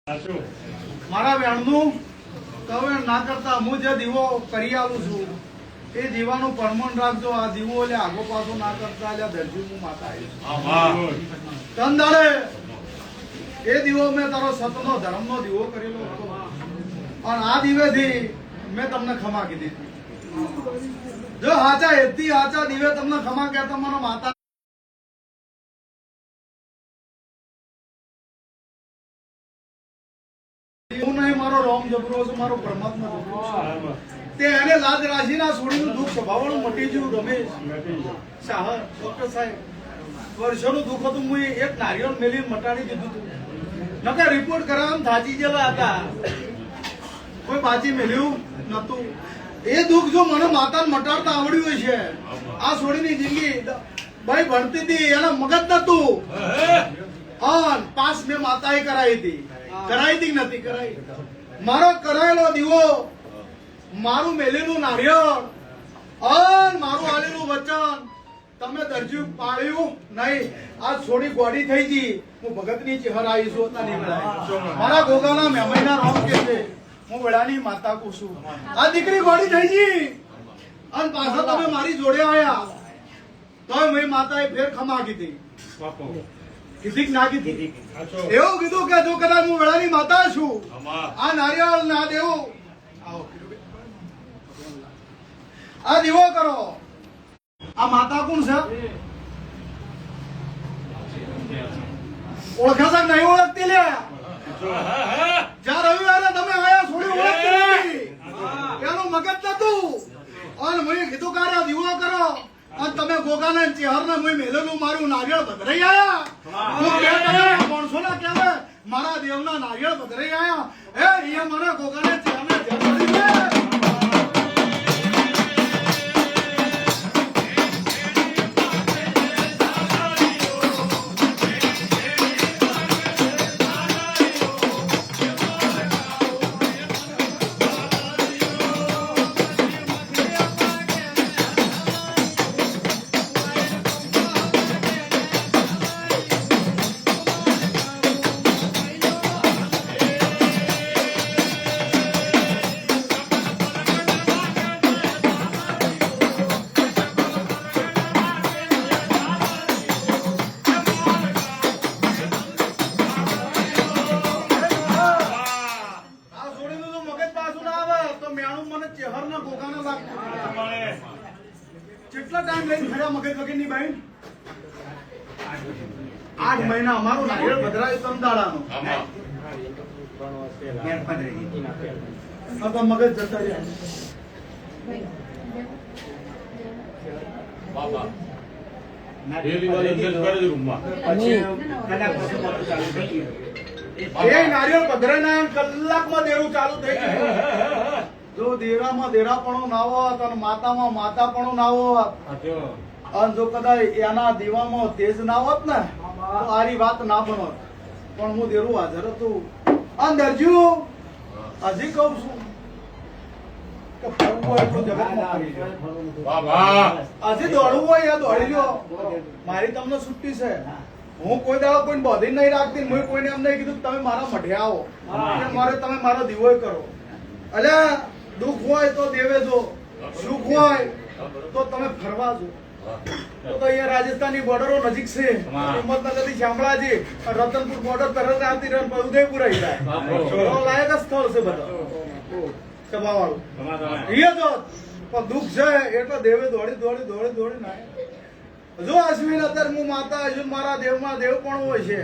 મારા વેણનું કવેણ ના કરતા હું જે દીવો કરી આવું છું એ દીવાનું પરમણ રાખજો. આ દીવો એટલે આગો પાછો ના કરતા એટલે દરજી હું માતા આવીશ તન દાડે એ દીવો મેં તારો સતનો ધર્મનો દીવો કરેલો હતો અને આ દીવેથી મેં તમને ખમા કીધી હતી. જો હાચા હેતથી હાચા દીવે તમને ખમા કહેતા મને માતા હું નહીં, મારો રોમ જબરો છે, મારો પરમાત્મા જબરો છે. તે એને લાજ રાશિના છોડીનું દુઃખ સ્વભાવનું મટી ગયું. રમેશ શાહ ડોક્ટર સાહેબ વર્ષોનું દુઃખ હતું, હું એક નારિયેળ મેલીને મટાડી દીધું હતું. નકર રિપોર્ટ કરાવવા થાચી ગયેલા હતા, કોઈ બાજી મેલ્યું નતું. એ દુઃખ જો મને માતાને મટાડતા આવડ્યું છે. આ છોડીની જિંદગી ભાઈ ભણતી હતી, એના મગજ નતું. પાસ મેં માતાએ કરાવી હતી. કરાઈ હતી નથી કરાઈ. મારો કરાયેલો દીવો, મારું મેલેલું નારિયેળ અને મારું આલેલું વચન તમે દરજી પાળ્યું નહીં. આ છોડી ગોડી થઈ ગઈ. હું ભગતની ચહેર આવી છું. મારા ગોગાના મેમઈના રોમ કે છે, હું વેળાની માતા કુ છું. આ દીકરી ગોડી થઈ ગઈ અને પાછા તમે મારી જોડે આયા તો મેં માતાએ ફેર ખમા કીધી. કીધી ના કીધી? એવું કીધું કે જો કદાચ હું વેળાની માતા છું, આ નારિયેળ ના દેવું, આ દીવો કરો. આ માતા કોણ છે? ઓળખા છે નહીં ઓળખતી? લે જ્યાં રવિવારે તમે આયા છોડી ઓળખતી નથી. એનું મગજ નતું અને મેં કીધું કે આ દીવો કરો અને તમે ગોગાને ચહેરના મેં મેલેલું મારું નારિયેળ ભદરાઈ આયા. માણસો ના કહેવાય મારા દેવના નારિયેળ ભદરાઈ આયા. એ અહીંયા મને ગોગાને ચહેરને જડી દે. કેટલા ટાઈમ લઈને ફર્યા મગજ વગર ની બહેન? 8 મહિના. અમારું નારિયેળ ભદરાયું તમદાડાનું. મગજ જતા રહ્યા. નારિયેળ ભદરાના કલાકમાં દેરું ચાલુ થઈ ગયું. જો દેરામાં દેરાપણું ના હોત અને માતામાં માતાપણું ના હોત અને જો કદાચ એના દીવામાં તેજ ના હોત ને તો આરી વાત ના બનોત. પણ હું દેરું હાજર હતું. અને દરજી હજી કઉ છું કે ફરવું હોય એટલું જગતમાં ફરી લો. હજી દોડવું હોય એ દોડી લો. મારી તમને છુટ્ટી છે. હું કોઈ દાડો કોઈ બોધી નહીં રાખતી. મેં કોઈને એમ નહીં કીધું તમે મારા મઢે આવો, મારે તમે મારો દીવો કરો. અલ્યા દુઃખ હોય તો દેવે જો, સુખ હોય તો તમે ફરવા જો. તો અહીંયા રાજસ્થાનની બોર્ડરો નજીક છે. હિંમતનગર થી શામળાજી, રતનપુર બોર્ડર તરત આવતી રહે, ઉદયપુર આવી જાય. લાયક સ્થળ છે બધા સભા વાળું. અહીંયા જો પણ દુઃખ છે એટલે દેવે દોડી દોડી દોડી દોડી ના. જો અશ્વિન અત્યારે હું માતા હજુ મારા દેવમાં દેવ પણ હોય છે.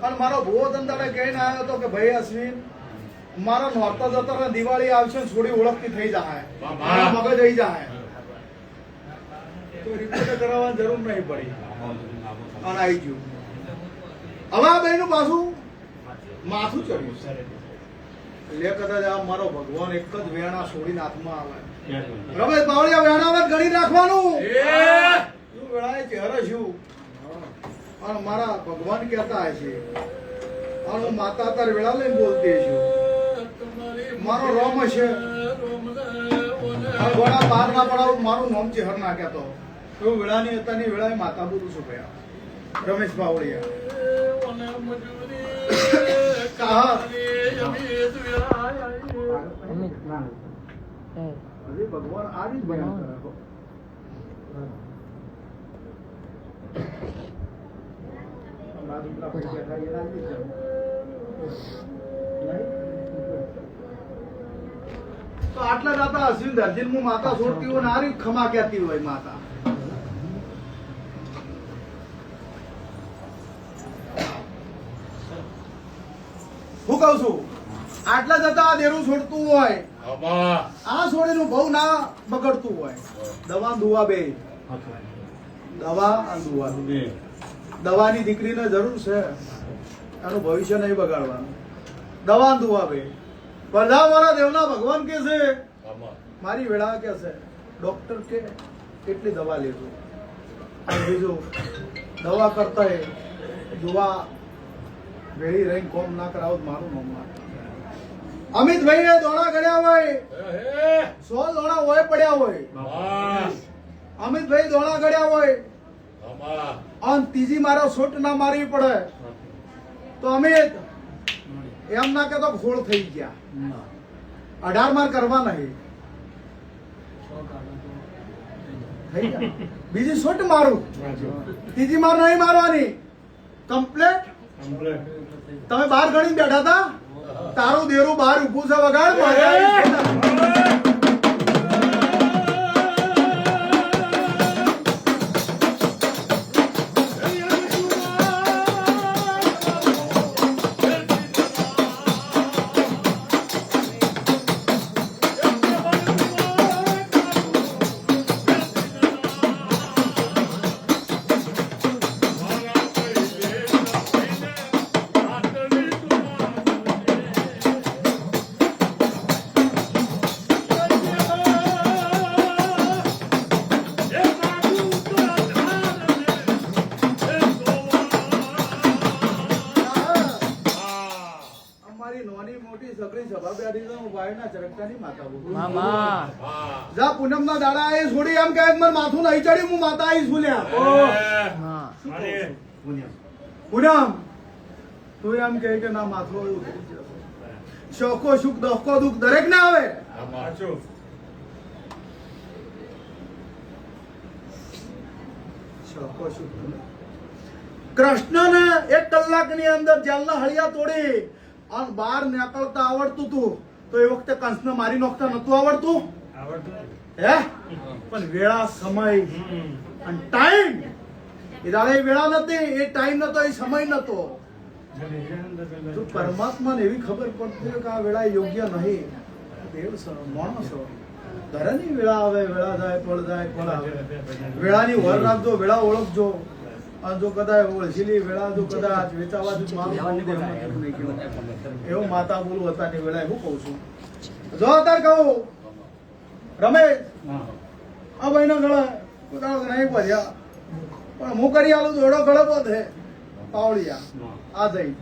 અને મારો ભૂવો ધંધાડે કહીને આવ્યો હતો કે ભાઈ અશ્વિન મારા નોરતા જતા દિવાળી આવશે, છોડી ઓળખતી થઈ જાય, મગજ થઈ જાય તો રિપોર્ટ કરાવવાની જરૂર નહીં પડી. અને આવી ગયું. હવે આ બેનું પાછું માથું ચડ્યું. લે કદાચ આ મારો ભગવાન એક જ વેણા છોડીને હાથમાં આવે. રમેશ બાવળિયા વેણા આવે ગણી રાખવાનું. તું વેળાએ ચહેરો છું અને મારા ભગવાન કહેતા હશે અને હું માતા તાર વેળા લઈને બોલતી છું. મારો રોમ છે. ઘોડા બહાર ના પડાવું, મારું નામ ચહેર ના કહેતો. એવું વેળાની અત્યારની વેળાએ માતા બોલું છું ભયા રમેશ બાવળિયા. અરે ભગવાન આ રીત બયાન કરે હો. અમારા દીકરા પૈસા બેઠા એના જ વિચાર. તો આટલા જાતા અશ્વિન દર્જીન હું માતા છોડતી હોય ને આ રીત ખમા કહેતી હોય માતા. હું કઉ છું આટલા જતા આ દેરું છોડતું હોય આ છોડીનું બહુ ના બગડતું હોય દવા દુવા બે દવા અને દુવા દવાની દીકરીને જરૂર છે એનું ભવિષ્ય નહીં બગાડવાનું દવા ને દુવા બે બધા મારા દેવના ભગવાન કે છે મારી વેળા કે છે ડોક્ટર કે કેટલી દવા લેજો અને બીજું દવા કરતા દુવા વેળી રહીને કોમ ના કરાવો તો મારું નામ ના અમિતભાઈ ને દોડા ગણ્યા હોય 100 દોડા હોય પડ્યા હોય અમિતભાઈ દોડા ગણ્યા હોય અને ત્રીજી મારો શોટ ના મારવી પડે તો અમિત એમ ના કે તો ઘોળ થઈ ગયા 18 માર કરવા નહીં થઈ ગયા બીજી શોટ મારું ત્રીજી માર નહીં મારવાની કમ્પ્લેટ તમે બહાર ગણી બેઠા હતા તારું દેરું બહાર ઉભું છે વગાડ પૂનમ ના દાડા એ છોડી એમ કહે માથું નહીં ચડ્યું હું માતા આવીશ બોલ્યા પૂનમ તું એમ કહે કે ના માથું એવું થઈ જશે શોકો સુખ દોખો દુઃખ દરેક ને આવે શોકો સુખ કૃષ્ણ ને 1 કલાકની અંદર જેલના હળિયા તોડી અને બહાર નીકળતા આવડતું તું તો એ વખતે કંસને મારી નોખતા નતું આવડતું હે પણ વેળા સમય અને ટાઈમ એ દાડે વેળા નથી એ ટાઈમ નતો એ સમય નતો તો પરમાત્માને એવી ખબર પડતી કે આ વેળા યોગ્ય નહીં દેવ માણસ ઘરની વેળા આવે વેળા જાય ફળ આવે વેળાની વર રાખજો વેળા ઓળખજો અને જો કદાચ ઓળખીલી વેળા જો કદાચ વેચાવા એવું માતા બોલું હતા ની વેળા હું કઉ છું જો અત્યારે કહું રમેશ આ ભાઈ ના ગળા પોતાનો નહીં ભર્યા પણ હું કરી આલું દોડો ગળો બધે પાવડિયા આ જઈ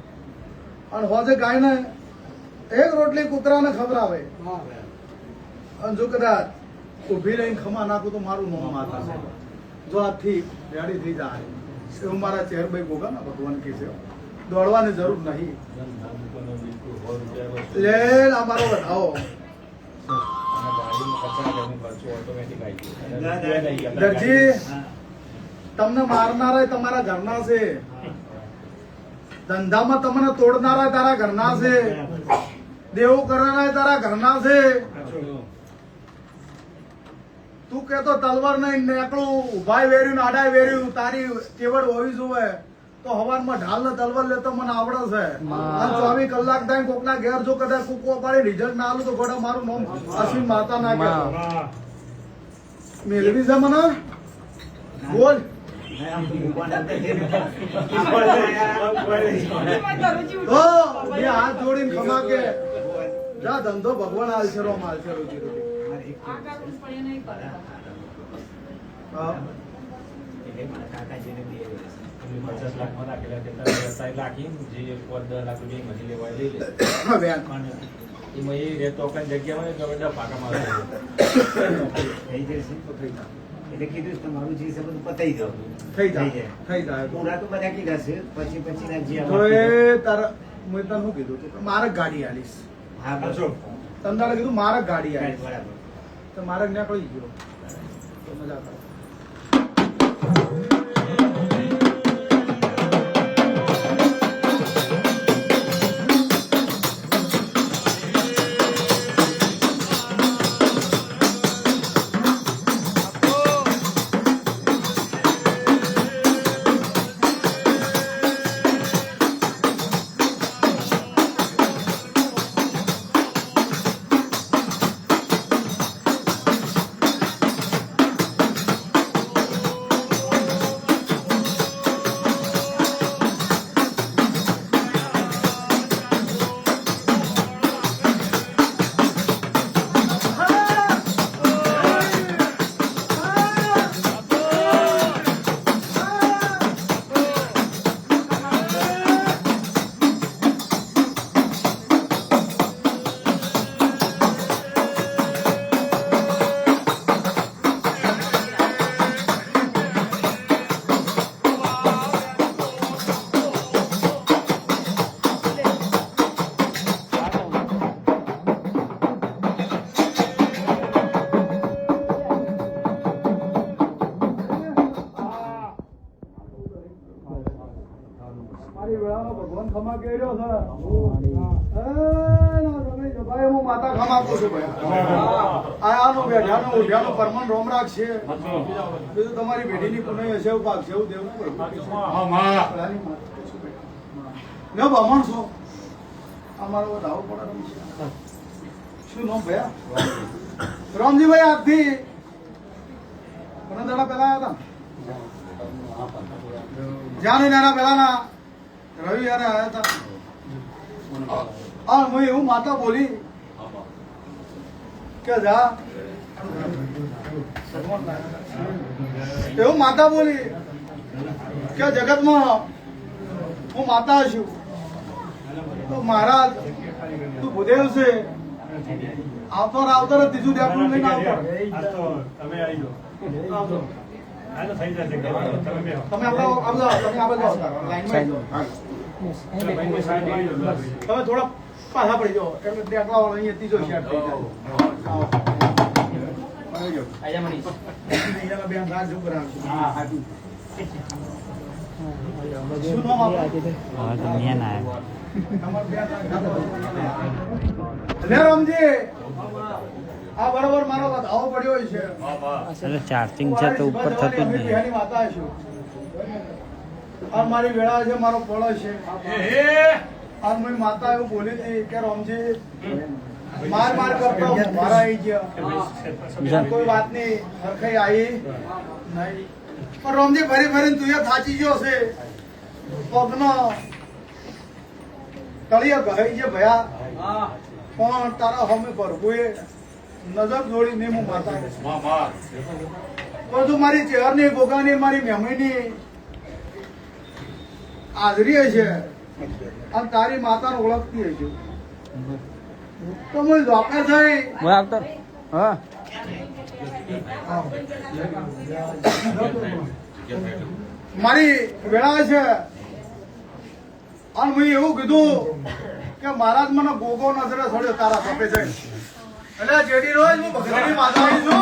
અને હોજે ગાય ને 1 રોટલી કૂતરાને ખવડાવે અને જો કદાચ ઉભી રહીને ખમા નાખું તો મારું નામ માતા છે જો આથી રેડી થઈ જાય એવું મારા ચેરભાઈ ગોગા ના ભગવાન કે છે દોડવાની જરૂર નહીં લે અમારો વધાવો દરજી તમને મારનારા તમારા ઘરના છે ધંધામાં તમને તોડનારા તારા ઘરના છે દેવું કરનારા તારા ઘરના છે તું કેતો તલવાર નહીં નેકળું ઉભાઈ વેર્યું આડાય વેર્યું તારી કેવડ હોવી જોવે તો હવારમાં ઢાલ ને તલવાર લેતો મને આવડે છે અને 24 કલાક થાય કોકના ઘેર જો કદાચ કૂકો પાડી રિઝલ્ટ ના આલું તો ગોડા મારું નામ અશ્વિન માતા ના કે મેળવી છે મને બોલ તો બે હાથ જોડીને ખમા કે જા ધંધો ભગવાન હાલશે રોમ હાલશે રોજી રોટી તમારું જે છે બધું પતાઈ જાવ થઈ જાય પૂરા તો બધા કીધા છે પછી ના જે તો એ તારા મેં તને શું કીધું તું કે મારે ગાડી આલીશ હા બરાબર. તંદાળે કીધું મારે ગાડી આવી બરાબર. તો મારે નીકળી ગયો તો મજા કરે. મારી વેળાનો ભગવાન ખમા કર્યો છે. ભાઈ હું માતા ખમાકું છું ભાઈ. આયાનું બેઠાનું ઉઠ્યાનું પરમન રોમ રાખશે. બીજું તમારી પેઢીની પુનઃ હશે એવું પાકશે એવું દેવું પડે. લે બમણ છો અમારો ધાવો પડે રમશે. શું નામ ભયા? રામજીભાઈ આજથી 15 દાડા પહેલા આવ્યા હતા. જ્યાં નાના પહેલાના રવિ યારે આવ્યા હતા. હા હું એવું માતા બોલી કે જા એવું માતા બોલી કે જગતમાં હું માતા છું તો મહારાજ તું ભૂદેવ છે આવતો જ ત્રીજું ડેપલું લઈને આવતો તમે થોડા પાછા પડી જાઓ એટલે ડેકલા વાળા અહીંયા ત્રીજો શેર થઈ જાય. રામજી આ બરોબર મારો ધાવો પડ્યો છે. એટલે ચાર્જિંગ છે તો ઉપર થતું જ નહીં. માતા છું આ મારી વેળા છે મારો પડો છે. આ મારી માતા એવું બોલી હતી કે રામજી માર કરતો મારા આવી ગયા કોઈ વાત નહીં હરખાઈ આવી નહીં પણ રામજી ફરી ફરીને તું એ થાચી ગયો છે પગનો તળિયે ગઈ છે ભયા પણ તારા હમે પ્રભુએ નજર જોડી ને હું માતા પણ તું મારી ચેહરની ગોગાની મારી મેમણીની હાજરી છે અને તારી માતાને ઓળખતી હશે તો હું જોકે થઈ આવતો હા મારી વેળા છે અને મેં એવું કીધું કે મહારાજ મને ગોગો નજરે છોડ્યો તારા સપે છે એટલે જેડી રોજ હું ભગતની માતા આવી છું.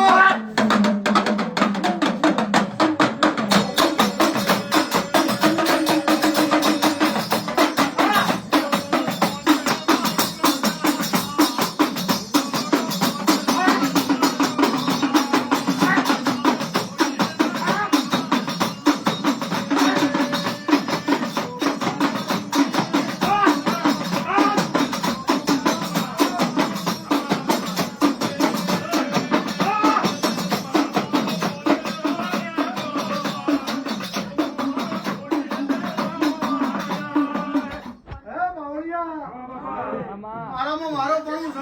મારામાં મારો પણ છે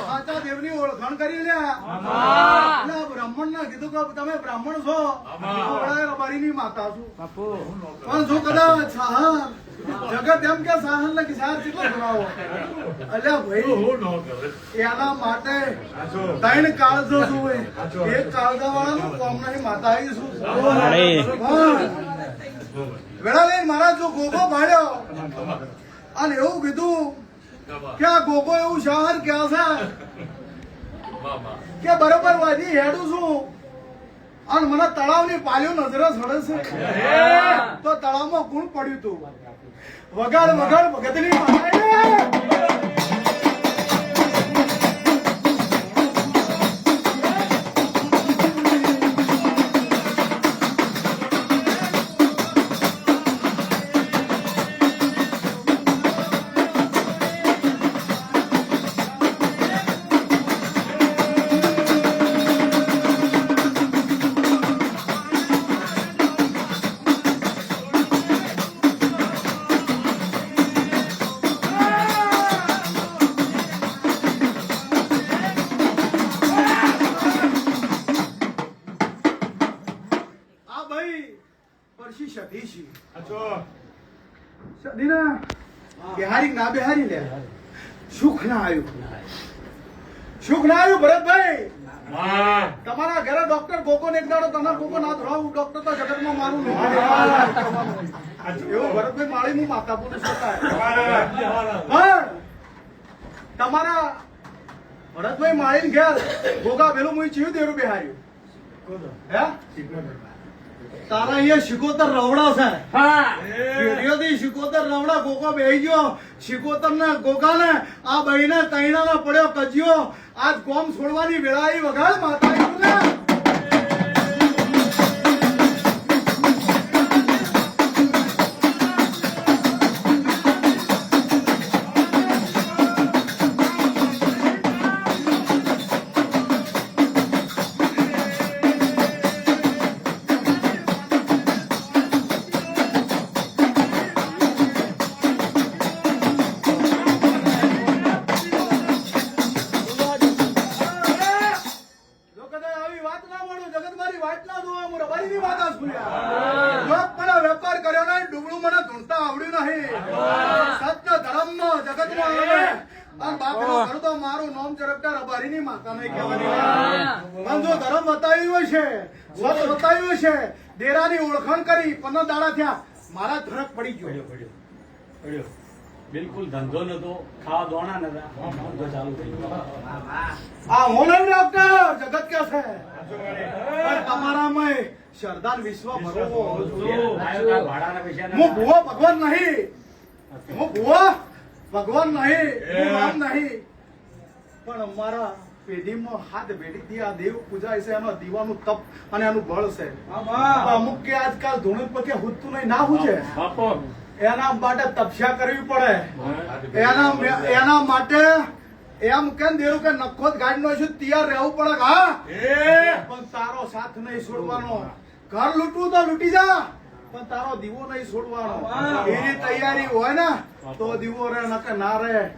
સાચા દેવની ઓળખાણ કરી લ્યા એટલે બ્રાહ્મણ ને કીધું કે તમે બ્રાહ્મણ છો રબારીની માતા છું પણ જો કદાચ સાહન જગત એમ કે સાહન ને કિસાન કેટલો ભણાવો એટલે ભાઈ એના માટે ત્રણ કાળજો છું એક કાળજા વાળાનું કોમ નહીં માતા આવી છું વેળા લઈને મારા જો ગોગો ભાડ્યો અને એવું કીધું કે આ ગોગો એવું શહર ક્યાં છે કે બરોબર વાજી હેડું છું અને મને તળાવની પાલ્યો નજરે સડે છે તો તળાવમાં કુણ પડ્યું તું વગાડ વગાડ ભગતની માતાએ બિહારી ના બિહારી લે સુખ ના આવ્યું ભરતભાઈ તમારા ઘરે ડોક્ટર ગોકો ને એક દાડો તમારા ગોકો ના ધરાવું ડોક્ટર તો જગતમાં મારું નહીં એવું ભરતભાઈ માળી હું માતા પુરુષ હતા પણ તમારા ભરતભાઈ માળી ઘેર ગોગા પેલું હું ચીયું દેરું બિહાર્યું હે તારા અહીંયા શિકોતર રવડા છે પેઢીઓથી શિકોતર રવડા ગોગો બેહી ગયો શિકોતર ને ગોગા ને આ બહીને તૈણા ને પડ્યો કજ્યો આજ કોમ છોડવાની વેળાઈ વગાડ માતા ને દેરાની ઓળખાણ કરી 15 દાડા થયા મારા ધરક પડી ગયો બિલકુલ ધંધો નતો ખાવા દોણા નતા ધંધો ચાલુ થઈ ગયો આ હું નહીં ડોક્ટર જગત કે છે પણ તમારામાં શ્રદ્ધા વિશ્વાસ ભરવો ભાડાના પૈસા હું ભૂવો ભગવાન નહીં હું ભૂવો ભગવાન નહીં હું રામ નહીં પણ અમારા પેઢીમાં હાથ ભેટીથી આ દેવ પૂજાય છે એનો દીવાનું તપ અને એનું બળ છે અમુક કે આજકાલ ધૂણું પકે હુતું નહીં ના હું છે એના માટે તપસ્યા કરવી પડે એના માટે એમ કેમ દેવું કે નખો ગાડી નો છું તૈયાર રહેવું પડે હા પણ તારો સાથ નહીં છોડવાનો ઘર લૂંટવું તો લૂંટી જા પણ તારો દીવો નહીં છોડવાનો એની તૈયારી હોય ને તો દીવો રે નકે ના રે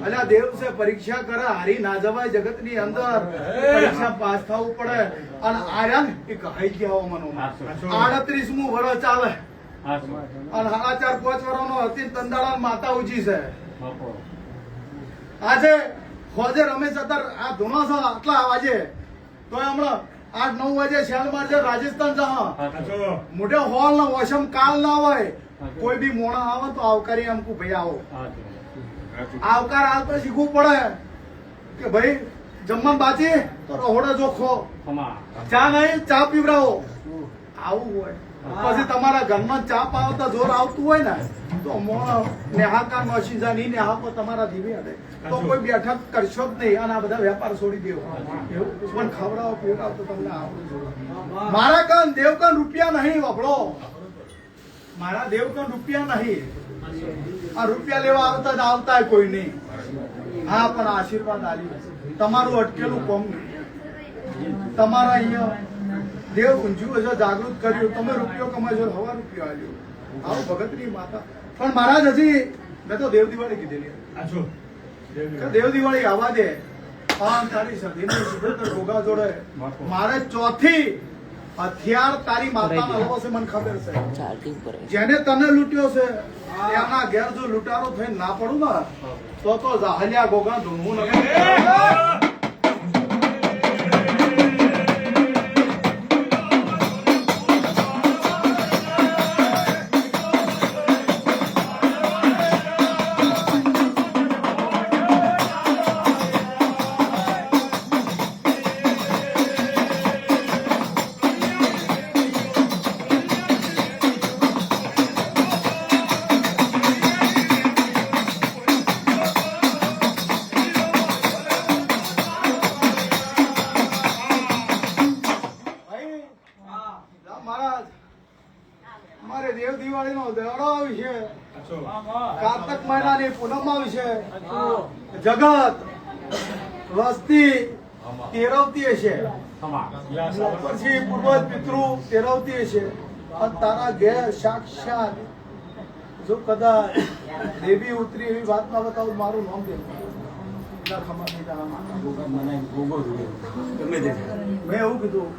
અલ્યા દેવ છે પરીક્ષા કરે હારી ના જવાય જગત ની અંદર પરીક્ષા પાસ થવું પડે અને આર્યા ને એ કહી ગયા મનો 38મું વર્ષ ચાલે અને 4.5 વર્ષનો હતી તંદાળા માતા ઉજી છે આજે ખોજે રમેશ અતર આ ધૂણો છે આટલા વાજે તો હમણાં 8-9 વાગે શેલમાર છે રાજસ્થાન જા મોટે હોલ ના વોશમ કાલ ના હોય કોઈ બી મોણા આવે તો આવકારી અમકુ ભાઈ આવો આવકાર આવતા શીખવું પડે કે ભાઈ જમવા બાજી તો રહોડે જોખો ચા નહીં ચા પીવડાવો આવું હોય પછી તમારા ઘરમાં ચા પાવતા જોર આવતું હોય ને તો મોણા નેહાકાર મશીન જા નહીં નેહાકો તમારા દીવે હડે તો કોઈ બેઠક કરશો જ નહીં અને આ બધા વેપાર છોડી દેવો પણ ખવડાવો પીવડાવો તો તમને આવડું મારા કાન દેવ કાન રૂપિયા નહીં વાપરો મારા દેવ કાન રૂપિયા નહીં આ રૂપિયા લેવા આવતા કોઈ નહીં હા પણ આશીર્વાદ આલી તમારું અટકેલું કોમ તમારા અહીંયા દેવ ઊંઝું હશે જાગૃત કર્યું તમે રૂપિયો કમાજો હવા રૂપિયો આવ્યો આવું ભગતની માતા પણ મહારાજ હજી મેં તો દેવ દિવાળી કીધેલી દેવ દિવાળી આવવા દે 5 તારીખ સદીની સુગંધ ગોગા જોડે મારે ચોથી હથિયાર તારી માતાના હલવો છે મને ખબર છે જેને તને લૂંટ્યો છે ત્યાંના ઘેર જો લૂંટારો થઈને ના પડું ને તો જાહલિયા ગોગા ધૂણવું નથી વિશે કારતક મહિનાની પૂનમમાં વિશે જગત વસ્તી તેરવતી હશે પછી પૂર્વજ પિતૃ તેરવતી હશે અને તારા ઘેર સાક્ષાત જો કદાચ દેવી ઉતરી એવી વાત ના બતાવું તો મારું નામ દે મેં એવું કીધું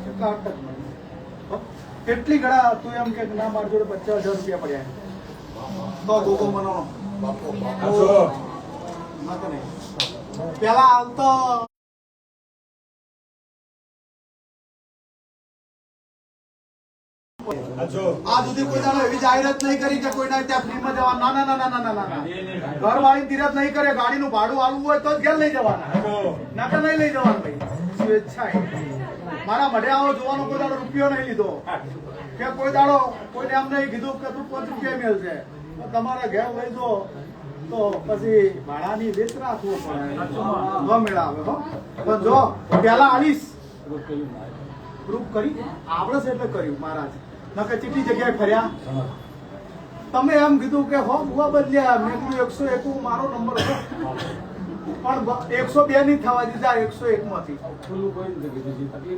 કે કારતક મહિનો. કેટલી ઘડા તું એમ કે ના મારી જોડે 50,000 રૂપિયા પડ્યા તો ગોગો મનો પેલા આવતો આ સુધી કોઈ દાડો એવી જાહેરાત નહીં કરી કે કોઈના ત્યાં ફ્રીમાં જવા. ના ના ના ના ના ના ના ઘર વાળી ધીરજ નહીં કરે. ગાડીનું ભાડું આલવું હોય તો જ ઘેર લઈ જવાના, નાકા નહીં લઈ જવાનું ભાઈ. સ્વેચ્છાએ મારા મઢે આવો જોવાનો કોઈ દાડો રૂપિયો નહીં લીધો કે કોઈ દાડો કોઈને એમ નહીં કીધું કે તું 5 રૂપિયા મેળશે. તમારા ઘેર લઈ જો તો પછી ભાડાની વેચ રાખવો પડે. ન મેળાવે હો. પણ જો પેલા આવીશ પ્રૂફ કરી આવડે છે એટલે કર્યું મહારાજ. નકર ચીટી જગ્યાએ ફર્યા. તમે એમ કીધું કે હો બુવા બદલ્યા. મેં કીધું 101 મારો નંબર હતો પણ 102 નહીં થવા દીધા 101 માંથી.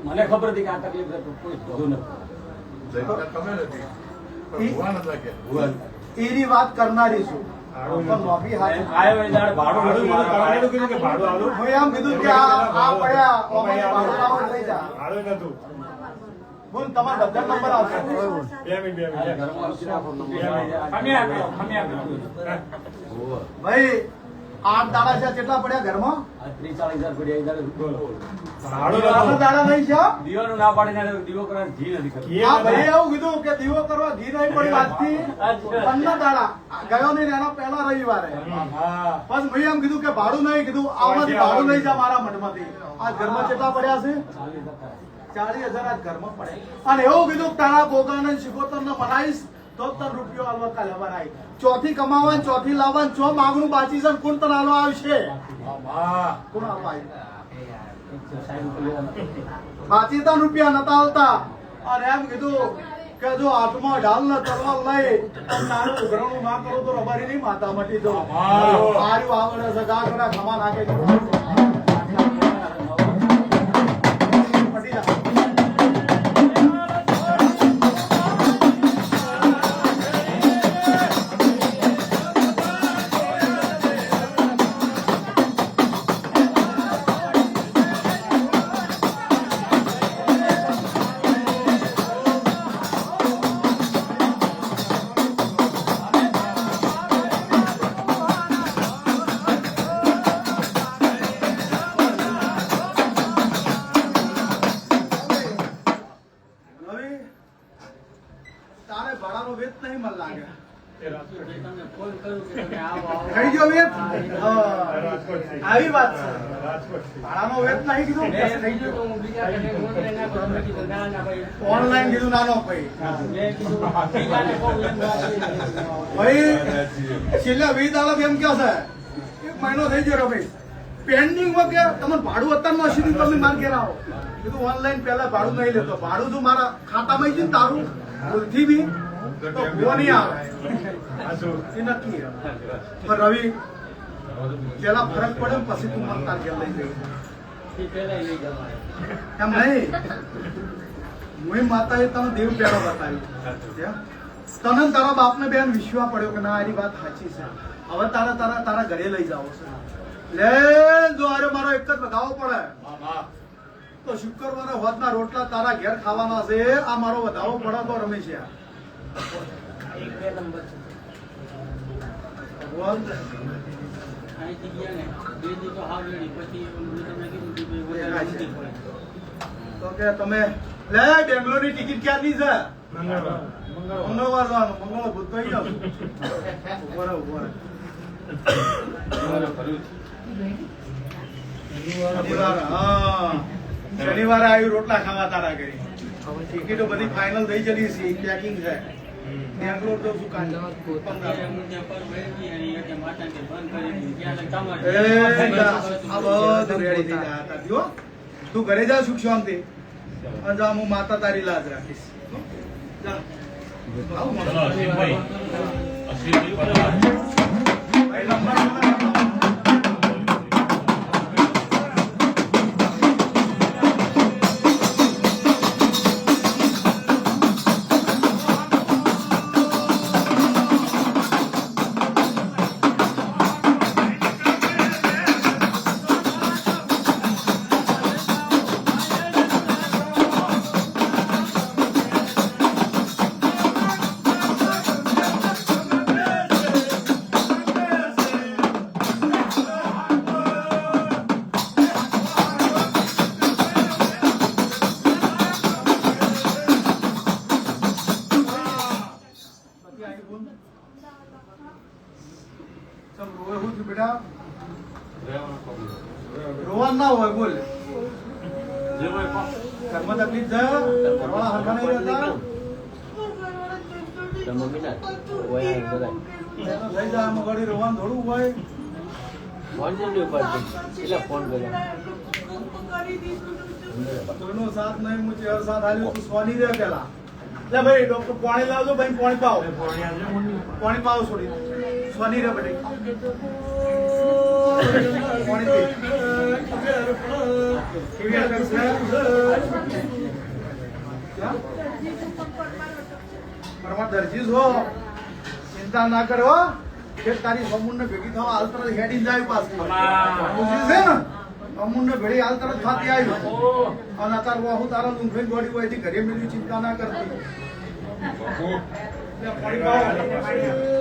મને ખબર હતી કે આ તકલીફ કોઈ થતું નથી. એની વાત કરનારી છું. પણ નોબી હાથ આયો એ દાડે ભાડું હું એમ કીધું કે આ પડ્યા ભાડું લાવો ને લઈ જા. બોલ તમારા બધા નંબર આવશે. ભાઈ 8 દાડા છે કેટલા પડ્યા ઘરમાં? 30-40,000 પડ્યા. દાડા નહીં છે. દીવાનું ના પાડીને દીવો કરવાનું ઘી નથી કરતું. આ ભાઈ એવું કીધું કે દીવો કરવા ઘી નહીં પડી આજથી 15 દાડા ગયો નહીં એના પહેલા રવિવારે. બસ ભાઈ એમ કીધું કે ભાડું નહીં. કીધું આમાંથી ભાડું નહીં જા મારા મઠમાંથી. આ ઘરમાં કેટલા પડ્યા છે? 40,000 આજ ઘરમાં પડે. અને એવું કીધું તારા ભોગાને શિકોતર ને બનાવીશ તો તને રૂપિયો આલવા કાલે વરાય. ચોથી કમાવા ચોથી લાવવા ચો માગણું બાચી છે કોણ તને આલવા આવશે? કોણ આલવા આવ્યું? બાચી તને રૂપિયા નતા આવતા. અને એમ કીધું કે જો હાથમાં ઢાલ ને તલવાર લઈ નાનું ઉઘરાણું ના કરો તો રબારી નહીં માતા મટી દો. મારું આવડે છે ગા કરા ખમા નાખે છે. મટી જા. તારે ભાડાનો વેચ નહીં મને લાગે. થઈ ગયો વેચ? આવી વાત છે. ભાડાનો વેચ નહીં કીધું ઓનલાઈન કીધું નાનો ભાઈ. ભાઈ છેલ્લા 20 દાડા એમ કહો છે 1 મહિનો થઈ ગયો રમેશ પેન્ડિંગ માં કે તમે ભાડું અત્યારમાં હશે તમે માર ઘેર આવો. કીધું ઓનલાઈન પેલા ભાડું નહીં લેતો. ભાડું તું મારા ખાતામાં છે ને તારું ભૂલથી બી તો કોની આવે એ નક્કી. પણ રવિ પેલા ફરક પડે ને પછી તું મને તાર ઘેર લઈ જઈ. એમ નહીં હું માતાએ તને દેવ પેડો બતાવ્યો. તને તારા બાપને બેન વિશ્વાસ પડ્યો કે ના આની વાત સાચી છે. હવે તારા ઘરે લઈ જાવ છે. લે જો અરે મારો એક જ વધાવો પડે તો શુક્રવારે હોદના રોટલા તારા ઘેર ખાવાના છે. આ મારો વધાવો પડે તો રમેશ યાર તો કે તમે લે બેંગ્લોર ની ટિકિટ ક્યારની છે? મંગળવાર જવાનું. મંગળવાર ભૂત થઈ ગયો. ઉભો શનિવારે આવ્યું રોટલા ખાવા તારા ઘરે. ટિકિટો બધી ફાઇનલ થઈ ચલી છે. પેકિંગ છે. બેંગ્લોર તો શું કામ તું ઘરે જા સુખ શાંતિ. હું માતા તારી લાજ રાખીશ. ચલો અસીમભાઈ પધારો. ભાઈ નંબર બેટા રોવાનું ના હોય બોલ જે હોય પણ ઘરમાં તકલીફ છે ઘરવાળા હરખા નહીં રહેતા એનો થઈ જાય આમાં ઘડી રોવાનું થોડું હોય કોઈનો સાથ નહીં હું ચેર સાથ આલ્યો તું સ્વાની દે પેલા લે ભાઈ ડોક્ટર પાણી લાવજો ભાઈ પાણી પાવ પાણી પાવ છોડી સ્વાની રે બટી પાણી પી કેવી અટક છે ક્યાં પરમા દરજી છો ચિંતા ના કરો કે તારી સમૂહને ભેગી થવા હાલ તરત હેડી જાય પાછી છે ને અમૂલને ભેળી હાલ તરત ખાતી આવ્યું અને અત્યારે વાહુ તારા ઊંઘી ગોળી હોય ઘરે મેળવી ચિંતા ના કરતી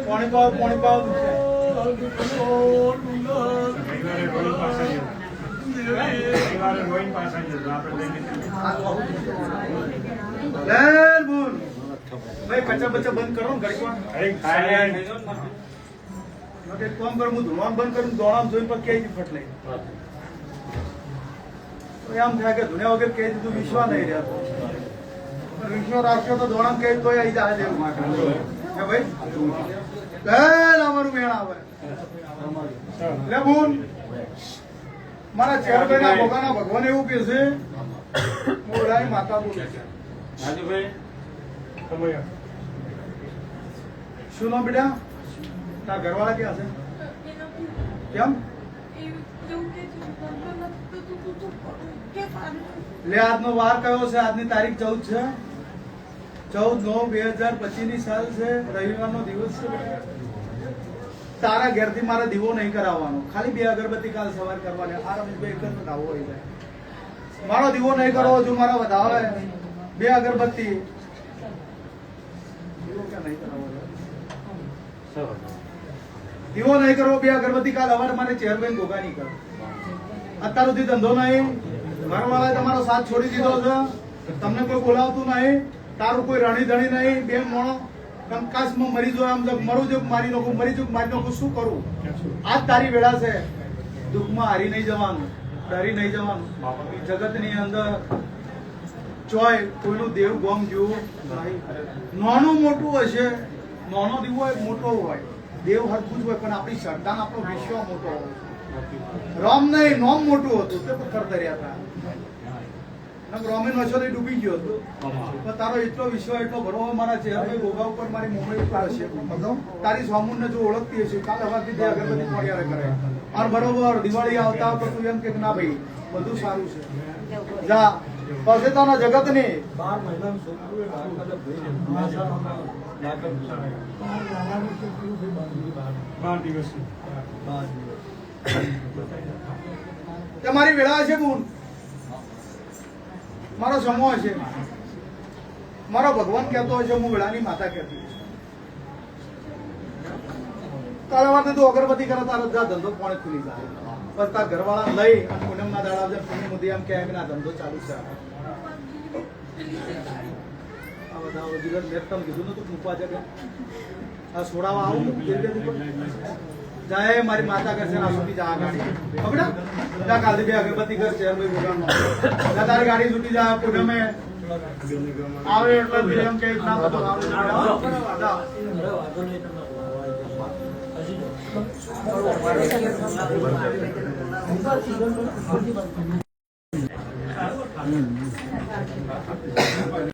પાણી પાવ ભાઈ કચ્ચા બચ્ચા બંધ કરો ને ઘડીક એક કામ કરું હું ધોવાનું બંધ કરું દોડામ જોઈને પછી ક્યાંય ફટલે એમ થાય કે ધુનિયા વગર કહી દીધું વિશ્વાસ નહીં રહેતો વિશ્વાસ રાખ્યો તો દોડામ કહી તો આવી જાય એવું કે ભાઈ અમારું મેળ આવે લે બોલ મારા ચેરભાઈ ના ભોગાના ભગવાન એવું કે છે મોડાઈ માતા બોલે છે રાજુભાઈ શું નામ બેટા તારા ઘરવાળા ક્યાં છે કેમ લે આજનો વાર કયો છે આજની તારીખ 14 છે 14/9/2025 ની સાલ છે રવિવારનો દિવસ છે તારા ઘેરથી મારે દીવો નહીં કરાવવાનો ખાલી 2 અગરબત્તી કાલ સવાર કરવાની આ રમેશભાઈ એક જ વધાવો હોય જાય મારો દીવો નહીં કરવો જો મારા વધાવે 2 અગરબત્તી દીવો ક્યાં નહીં કરાવવો દીવો નહીં કરવો 2 અગરબત્તી કાલ સવારે મારે ચેરમેન ગોગા નહીં કરો અત્યાર સુધી ધંધો નહીં ઘરવાળાએ તમારો સાથ છોડી દીધો છે તમને કોઈ બોલાવતું નહીં તારું કોઈ રણી ધણી નહીં બે મોણો કંકાસમાં મરી જો આમ મરું જો મારી નાખું મરી જો મારી નાખું શું કરું આજ તારી વેળા છે દુઃખમાં હારી નહીં જવાનું ડરી નહીં જવાનું જગતની અંદર ચોય કોઈનું દેવ ગોમ જેવું નાનું મોટું હશે નાનો દીવો હોય મોટો હોય દેવ હરખું જ હોય પણ આપણી શ્રદ્ધા આપણો વિશ્વ મોટો હોય રામ નહીં નોમ મોટું હતું તે પથ્થર ધર્યા હતા રોમે નશો ડૂબી ગયો હતો પણ તારો એટલો વિશ્વ એટલો ભરો મારા ચેહરા ગોગા ઉપર મારી મુંબઈ હશે તારી સામુને જો ઓળખતી હશે કાલ હવાથી તે અગરબત્તી પડ્યારે કરે અને બરોબર દિવાળી આવતા તો તું એમ કે ના ભાઈ બધું સારું છે જા પછી તારા જગતની 12 દિવસ તમારી વેળા છે ગુણ મારો સમૂહ છે મારો ભગવાન કહેતો હશે હું વેળાની માતા કહેતી તારા માટે તું અગરબત્તી કરે તારો જા ધંધો પાણી ખુલી જાય બસ તાર ઘરવાળા લઈ અને પૂનમના દાડા આવજે પૂનમ મોદી એમ કહે કે ના ધંધો ચાલુ છે આ બધા દિવસ મેં તમને કીધું નતું મૂકવા જગ્યા આ છોડાવવા આવું જાય મારી માતા કરશે ના છૂટી જા ગાડી ખબર જા કાલથી 2 અગરબત્તી કર છે ભાઈ ભગવાન જા તારી ગાડી છૂટી જા પૂનમે આવે એટલે એમ કે ના બધું આવે